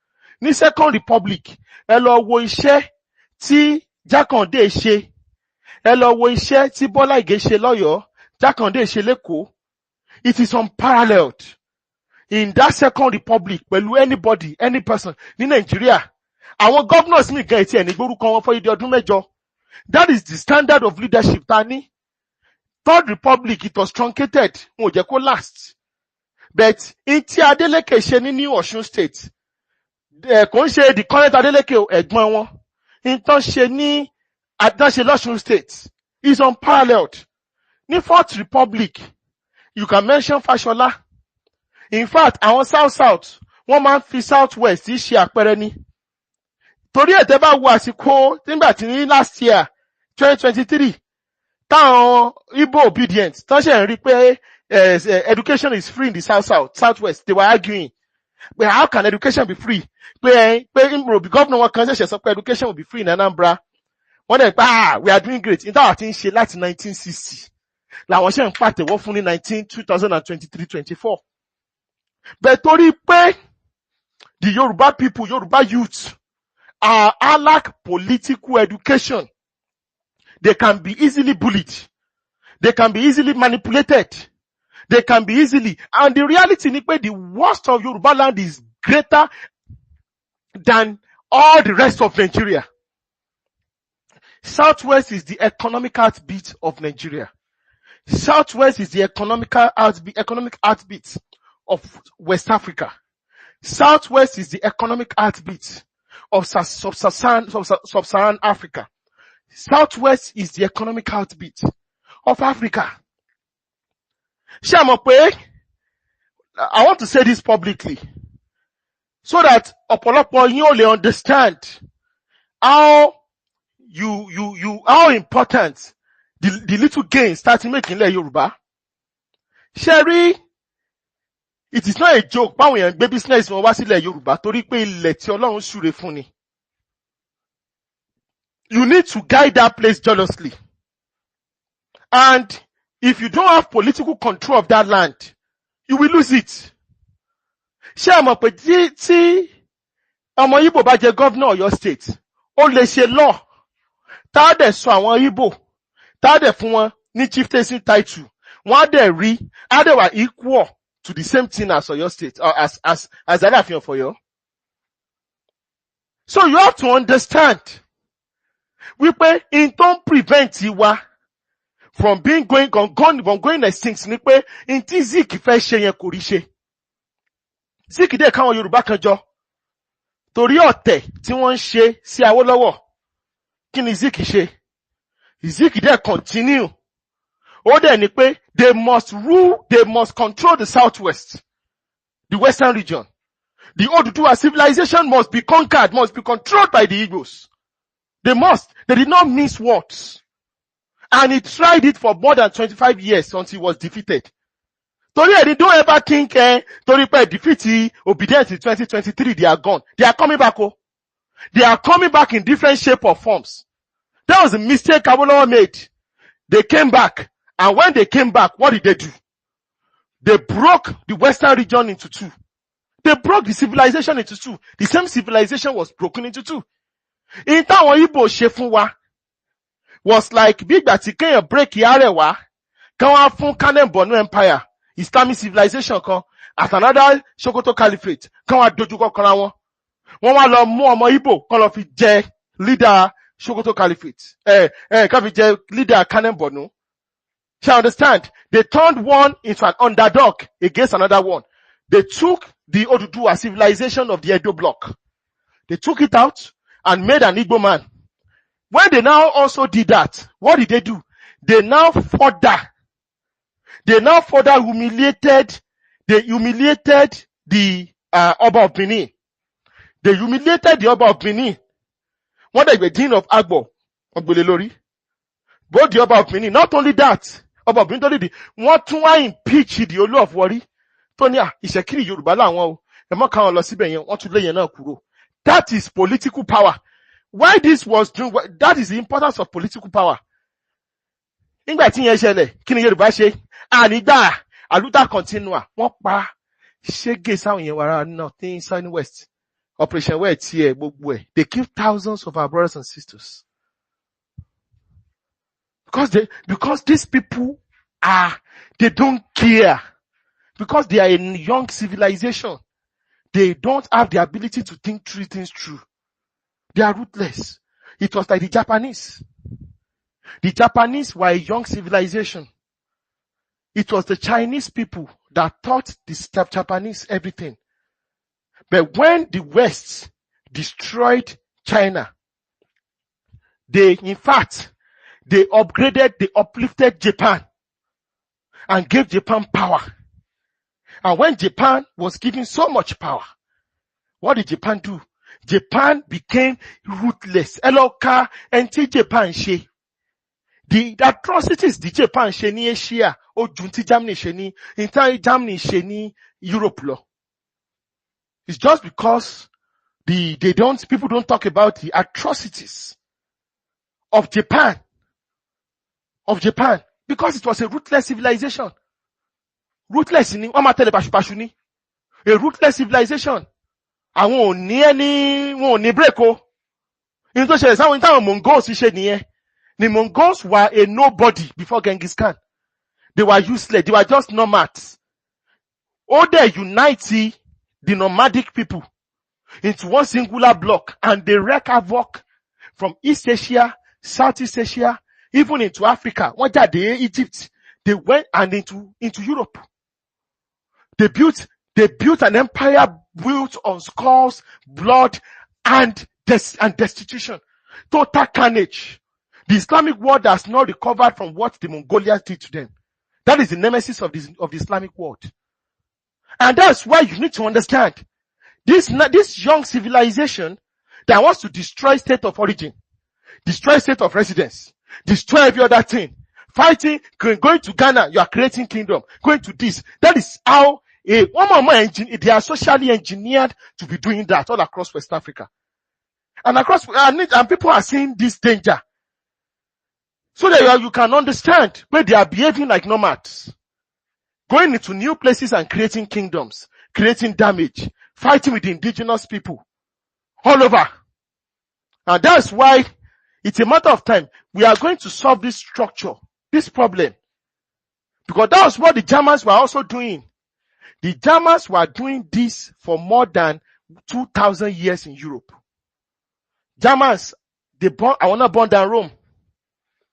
Ní Second Republic, ẹ lọ wo iṣẹ́ tí Jákàndé ṣe. Ẹ lọ wo iṣẹ́ tí Bọ́lá Ìgè ṣe lọ́yọ̀ọ́, Jákàndé ṣe l'Ékòó. It is unparalleled. In that Second Republic, pẹ̀lú anybody, any person ní Nigeria. Àwọn governors mi gan etí ẹ̀ ní gbórúkọ wọn fún ìdí ọdún mẹ́jọ. That is the standard of leadership ta ní. Third Republic, it was truncated. Wọn ò jẹ́ kó last. But in tí Adeleke ṣe ní New Osun State, kò ń ṣe the current Adeleke ẹ̀gbọ́n wọn. In tán ṣe ní Adáṣe l'Osun State is unparalleled. Ní Fourth Republic, you can mention Fashola. In fact, àwọn South, wọ́n máa ń fi South-West ṣe àpẹẹrẹ ni. Torí ẹ̀ tẹ́ bá wo àsìkò nígbà tí ní last year, 2023, táwọn Igbo obedient tán ṣe ń rí pé education is free in the southwest. They were arguing. But how can education be free? The governor can say education will be free in Anambra. When we are doing great. In that thing, she last 1960. La was in fact the work in 2023-24. But the Yoruba people, Yoruba youth are lack political education. They can be easily bullied. They can be easily manipulated. They can be easily, and the reality is the worst of Yoruba land is greater than all the rest of Nigeria. Southwest is the economic heartbeat of Nigeria. Southwest is the economic heartbeat of West Africa. Southwest is the economic heartbeat of sub-Saharan Africa. Southwest is the economic heartbeat of Africa. I want to say this publicly so that Opolopo you only understand how how important the little gain starting making in Yoruba. Sherry, it is not a joke. Baby business Yoruba. You need to guide that place jealously. And if you don't have political control of that land, you will lose it. Ọmọ Igbo bá jẹ governor of your state, ó lè ṣe law, tá dẹ̀ sọ àwọn Igbo, tá dẹ̀ fún wọn ní chieftaincy title, wọ́n dẹ̀ rí, á dẹ̀ wà equal to the same thing as your state, or as Aláàfin of Ọ̀yọ́. So you have to understand, wípé in tó ń prevent wa from going extinct ni pé in tí Zik fẹ́ ṣe yẹn kò rí ṣe. Zik dẹ̀ káwọn Yorùbá kan jọ torí ọ̀tẹ̀ tí wọ́n ń ṣe sí Awólọ́wọ̀. Kí ni Zik ṣe? Zik dẹ̀ continue. Ó dẹ̀ ni pé they must control the southwest, the western region. The Oduduwa civilization must be conquered, must be controlled by the Igbos. They must. They did not mince words. And he tried it for more than 25 years until he was defeated. Tori, don't ever think, Tori defeat obedience in 2023, they are gone. They are coming back, oh. They are coming back in different shape or forms. That was a mistake Awolowo made. They came back. And when they came back, what did they do? They broke the western region into two. They broke the civilization into two. The same civilization was broken into two. In Tawon Igbo ṣe fún wa was like big that he can break Arewa, kan wa fún Kanem Borno Empire, Islamic civilization kan, at another Sokoto Caliphate, kan wa dojúkọ kanra wọn. Wọ́n wá lọ mú ọmọ Igbo kan lọ fi jẹ leader Sokoto Caliphate. Kan fi jẹ leader Kanem Borno. You understand? They turned one into an underdog against another one. They took the Oduduwa civilization of the Edo block. They took it out and made an Igbo man. When they now also did that, what did they do? They now further humiliated the Oba of Benin. They humiliated the Oba of Benin. What they were dean of Agbo, Ogbelelori. Both the Oba of Benin. Not only that, Oba of Benin, wọ́n tún wá impeach the Olu of Warri. Tony, ìṣẹ̀kiri Yorùbá làwọn o. Ẹ mọ́ káwọn lọ síbẹ̀ yẹn, wọ́n tún lé yẹn náà kúrò. That is political power. Why this was doing, that is the importance of political power. Nígbà tí yẹn ṣẹlẹ̀, kí ni Yorùbá ṣe? Ànígbà, àlùdà continua, wọ́n pa ṣégè sáwọn yẹn wàrà náà ní South West. Operation Where tiẹ̀ gbogbo ẹ̀. They killed thousands of our brothers and sisters. Because these people they don't care. Because they are a young civilization. They don't have the ability to think through things through. They are ruthless. It was like the Japanese. The Japanese were a young civilization. It was the Chinese people that taught the Japanese everything. But when the West destroyed China, they uplifted Japan and gave Japan power. And when Japan was given so much power, what did Japan do? Japan became ruthless. Eloka enti Japan she. The atrocities the Japan ṣe ní Asia, ó ju tí Germany ṣe ní, tí Germany ṣe ní Europe lọ. It's just because people don't talk about the atrocities of Japan. Because it was a ruthless civilization. Ruthless ni, wọ́n máa tẹ̀lé báṣubàṣu ni. A ruthless civilization. Àwọn wọn ò ní break o. In tó ṣẹlẹ̀ sáwọn táwọn Mongols ṣe nìyẹn. The Mongols were a nobody before Genghis Khan. They were useless. They were just nomads. All they unite the nomadic people into one singular block, and they wreak havoc from East Asia, Southeast Asia, even into Africa. One day, Egypt, they went and into Europe. They built an empire built on skulls, blood, and destitution. Total carnage. The Islamic world has not recovered from what the Mongolians did to them. That is the nemesis of the Islamic world. And that's why you need to understand this young civilization that wants to destroy state of origin, destroy state of residence, destroy every other thing. Fighting, going to Ghana, you are creating kingdom. Going to this. That is how they are socially engineered to be doing that all across West Africa. And people are seeing this danger. So that you can understand where they are behaving like nomads. Going into new places and creating kingdoms, creating damage, fighting with the indigenous people all over. And that's why it's a matter of time. We are going to solve this structure, this problem. Because that was what the Germans were also doing. The Germans were doing this for more than 2,000 years in Europe. Germans, I want to burn down Rome.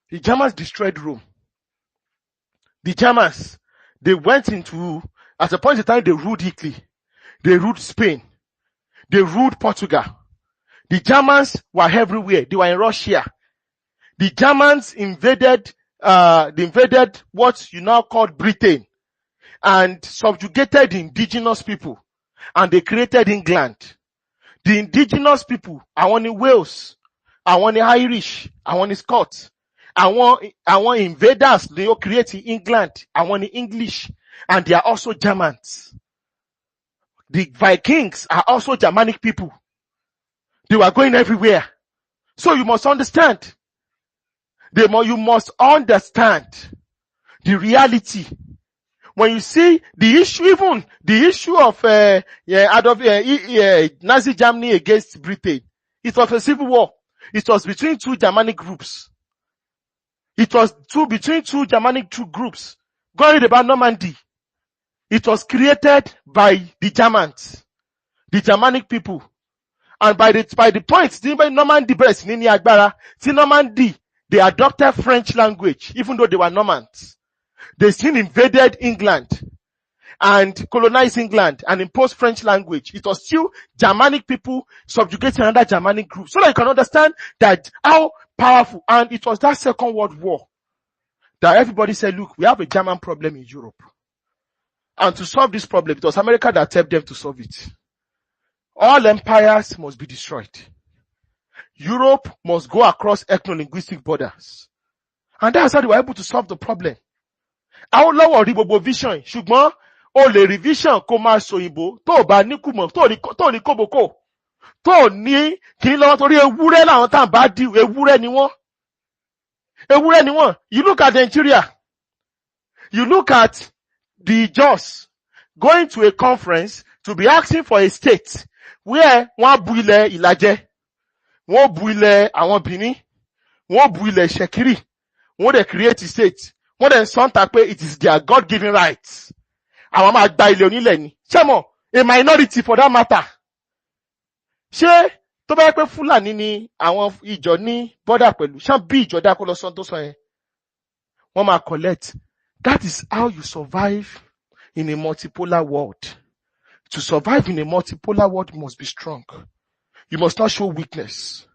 The Germans destroyed Rome. The Germans, they went into, at a point in time, they ruled Italy. They ruled Spain. They ruled Portugal. The Germans were everywhere. They were in Russia. The Germans invaded what you now call Britain and subjugated the indigenous people. And they created England. The indigenous people, àwọn ni Wales, àwọn ni Irish, àwọn ni Scots. Àwọn invaders, they all create England, àwọn ni English, and they are also Germans. The Vikings are also Germanic people. They were going everywhere. So you must understand. You must understand the reality. When you see the issue, even the issue of Nazi Germany against Britain, it was a civil war. It was between two Germanic groups. It was between two Germanic groups. Go read about Normandy. It was created by the Germans, the Germanic people. And by the point, Normandy, Normandy, they adopted French language, even though they were Normans. They still invaded England and colonized England and imposed French language. It was still Germanic people subjugating another Germanic group. So that you can understand that how powerful. And it was that Second World War that everybody said, look, we have a German problem in Europe. And to solve this problem, it was America that helped them to solve it. All empires must be destroyed. Europe must go across ethno-linguistic borders. And that's how they were able to solve the problem. Àwọn lọ́wọ́ rí gbogbo vision, ṣùgbọ́n o lè rí vision kó máa sòyìnbó tó bá ní kùmọ̀, tó ní kóbókó, tó ní kí lọ́wọ́ torí ewúrẹ́ láwọn tàn bá dì, ewúrẹ́ ni wọ́n. You look at Nigeria. You look at the Jos going to a conference to be asking for a state where wọ́n bu ilẹ̀ Ìlàjẹ, wọ́n bu ilẹ̀ àwọn Benin, wọ́n bu ilẹ̀ Ṣẹ̀kírì, wọ́n dẹ̀ create a state. Wọ́n dẹ̀ sọ́ntà pé it is their God-given rights. Àwọn máa gba ilẹ̀ onílẹ̀ ni. Ṣé mo, a minority for that matter. Ṣé tó bá yẹ pé Fúlàní ni àwọn ìjọ ní border pẹ̀lú, ṣán bí ìjọ dákó lọ sọ́n tó sọ yẹn. Wọ́n máa collect. That is how you survive in a multipolar world. To survive in a multipolar world, you must be strong. You must not show weakness.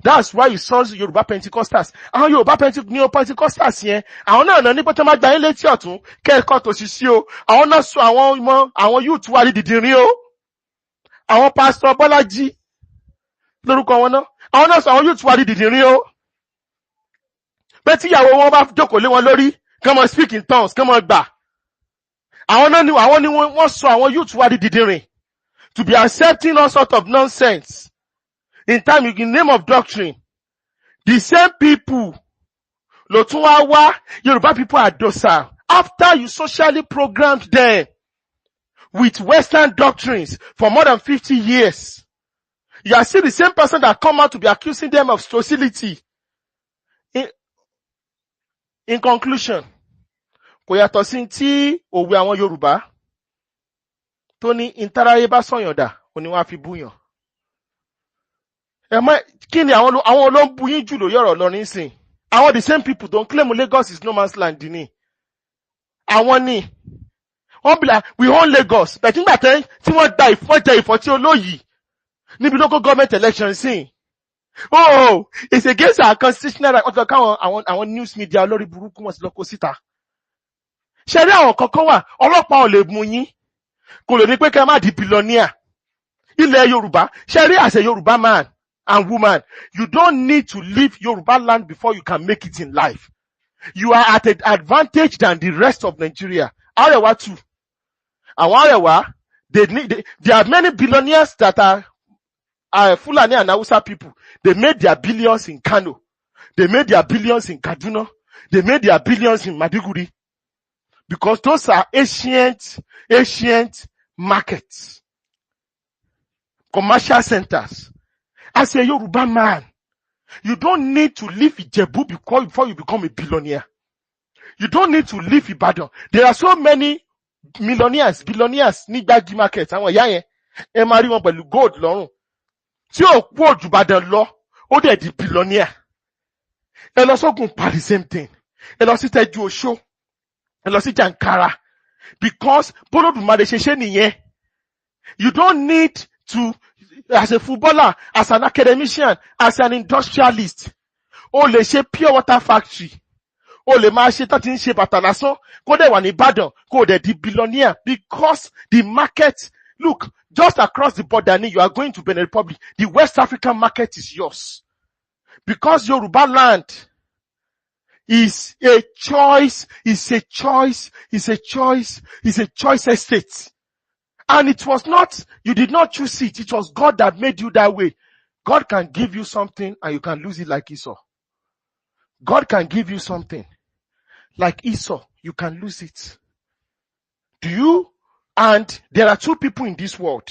That's why you saw Yoruba Pentecostals. Àwọn Yoruba Pentecostals yẹn, àwọn náà ní pé tó máa gba yín létí ọ̀tún, kẹ́ẹ̀kọ́ tó ṣiṣẹ́ o. Àwọn náà sọ àwọn youth wà ní dìdìrín o. Àwọn Pastor Bọ́lájí lórúkọ wọn náà. Àwọn náà sọ àwọn youth wà ní dìdìrín o. pé tíyàwó wọn bá jókòó lé wọn lórí kán mọ speak in tongues kán mọ gbà. Àwọn ni wọ́n sọ àwọn youth wa di dìdìrìn to be accepting all sort of nonsense in name of doctrine. The same people ló tún wá Yoruba people are docile after you socially programmed them with Western doctrines for more than 50 years. You are still the same person that come out to be accusing them of docility. In conclusion, kò yàtọ̀ sí tí òwe àwọn Yorùbá tó ní ìtaráyé bá sọ̀yàndà òní wọ́n á fi búyàn. Kí ni àwọn olóńbù yín jù lórí ọ̀rọ̀ lọ nísìn? Àwọn the same people don't claim Lagos is no man's land ni. Àwọn ni wọ́n bìlà we own Lagos but nígbà tí wọ́n da ìfọ́ tí olóyìí níbi local government election sí. Oh, it's against our constitutional right. Ọ̀tọ̀ káwọn àwọn news media olórí burúkú wọn sì lọ kó síta. Ṣé rí àwọn kankan wà ọlọ́pàá ò lè mú yín kò lè ní pé kẹ́ má di billionaire. Ilẹ̀ Yorùbá ṣé rí as a Yorùbá man and woman, you don't need to leave Yoruba land before you can make it in life. You are at an advantage than the rest of Nigeria. Arewa too. Àwọn Arewa, there are many billionaires that are Fulani and Hausa people. They made their billions in Kano. They made their billions in Kaduna. They made their billions in Maiduguri. Because those are ancient markets. Commercial centers. As a Yoruba man, you don't need to leave Ijebu before you become a billionaire. You don't need to leave Ibadan. There are so many billionaires ní Gbági market. Àwọn ìyá yẹn, ẹ máa rí wọn pẹ̀lú gold lọ́rùn. Tí ò kú òjù Ìbàdàn lọ, ó dẹ̀ di billionaire. Ẹ lọ sógun pa the same thing. Ẹ lọ sí Tẹ́jú Oṣó. Ẹ lọ sí Jankara. Because Bólódùmarè ṣe nìyẹn. You don't need to, as a footballer, as an academician, as an industrialist, o lè ṣe pure water factory, o lè máa ṣe tán tí ń ṣe bàtà lásán, kó dẹ̀ wà ní Ìbàdàn, kó dẹ̀ di billionaire because the market, look, just across the border, you are going to Benin Republic, the West African market is yours. Because Yoruba land is a choice estate. And it was not, you did not choose it. It was God that made you that way. God can give you something and you can lose it like Esau. God can give you something like Esau. You can lose it. And there are two people in this world.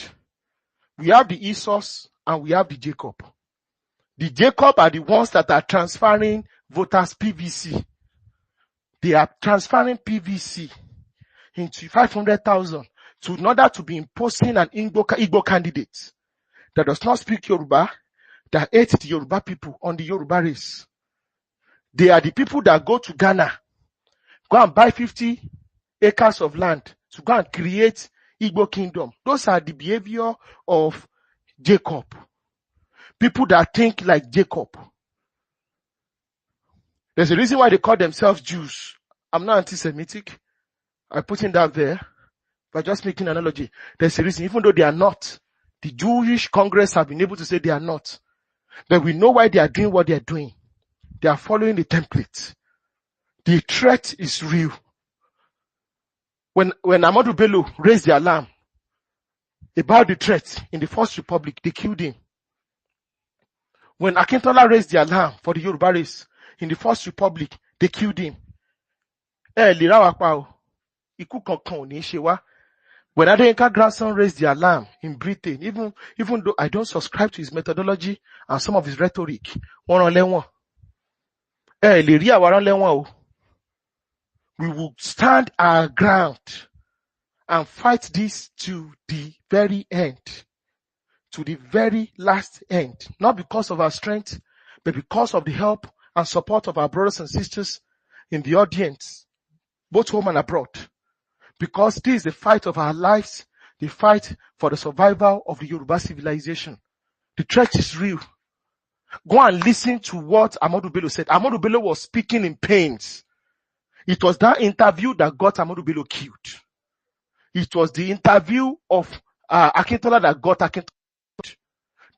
We have the Esau's and we have the Jacob. The Jacob are the ones that are transferring voters PVC. They are transferring PVC into 500,000. In order to be imposing an Igbo candidate that does not speak Yoruba, that hates the Yoruba people on the Yoruba race. They are the people that go to Ghana, go and buy 50 acres of land to go and create Igbo kingdom. Those are the behavior of Jacob. People that think like Jacob. There's a reason why they call themselves Jews. I'm not anti-Semitic. I'm putting that there. But just making an analogy. There's a reason, even though they are not. The Jewish Congress have been able to say they are not. But we know why they are doing what they are doing. They are following the template. The threat is real. When Ahmadu Bello raised the alarm about the threat in the First Republic, they killed him. When Akintola raised the alarm for the Yoruba race in the First Republic, they killed him. When Adeyanka's grandson raised the alarm in Britain, even though I don't subscribe to his methodology and some of his rhetoric, we will stand our ground and fight this to the very end, to the very last end, not because of our strength, but because of the help and support of our brothers and sisters in the audience, both home and abroad. Because this is the fight of our lives, the fight for the survival of the Yoruba civilization. The threat is real. Go and listen to what Ahmadu Bello said. Ahmadu Bello was speaking in pains. It was that interview that got Ahmadu Bello killed. It was the interview of Akintola that got Akintola killed.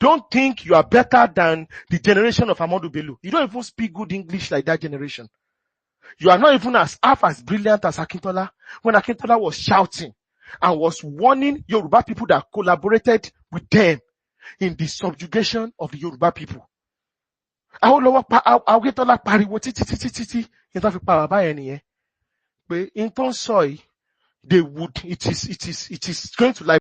Don't think you are better than the generation of Amadou Bello. You don't even speak good English like that generation. You are not even half as brilliant as Akintola. When Akintola was shouting and was warning Yoruba people that collaborated with them in the subjugation of the Yoruba people. Akintola pariwo títí in tó fi pa bàbá yẹn nìyẹn. Pé in tó ń sọ yìí, it is going to like